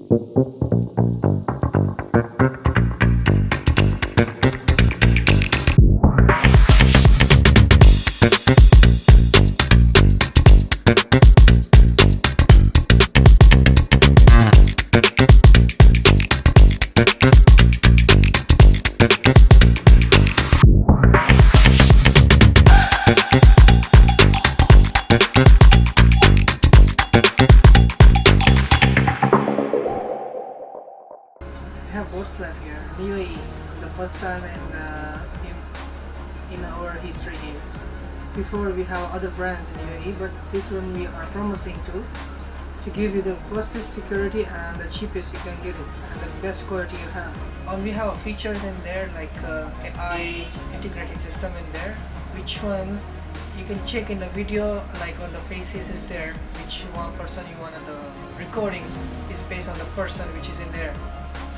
We have Botslab here in UAE, the first time in our history here. Before we have other brands in UAE, but this one we are promising to give you the fastest security and the cheapest you can get it and the best quality you have. And we have features in there like AI integrated system in there, which one you can check in the video, like on the faces is there, which one person you want the recording is based on the person which is in there.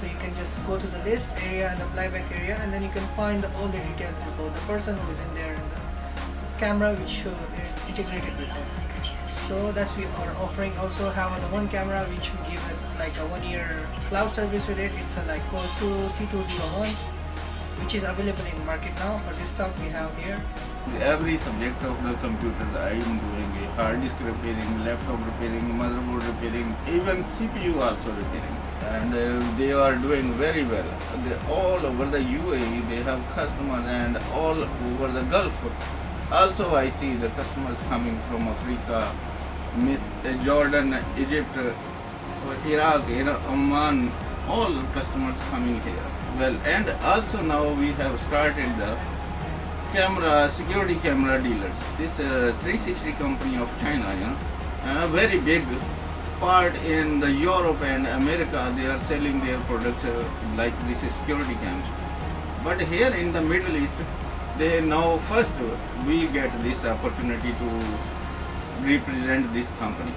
So you can just go to the list area and the playback area, and then you can find all the details about the person who is in there and the camera which integrated with them. So that's we are offering. Also have the one camera which we give it like a 1-year cloud service with it. It's like called C201, which is available in market now. For this stock we have here. Every subject of the computer I am doing a hard disk repairing, laptop repairing, motherboard repairing, even CPU also repairing. And they are doing very well. All over the UAE they have customers, and all over the Gulf. Also I see the customers coming from Africa, Jordan, Egypt, Iraq, Oman, all customers coming here. Well, and also now we have started the security camera dealers. This 360 company of China, very big part in the Europe and America. They are selling their products like this security cams. But here in the Middle East, they now first we get this opportunity to represent this company.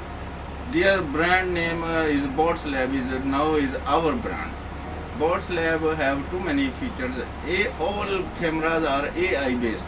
Their brand name is Botslab, is our brand. Botslab have too many features. All cameras are AI based.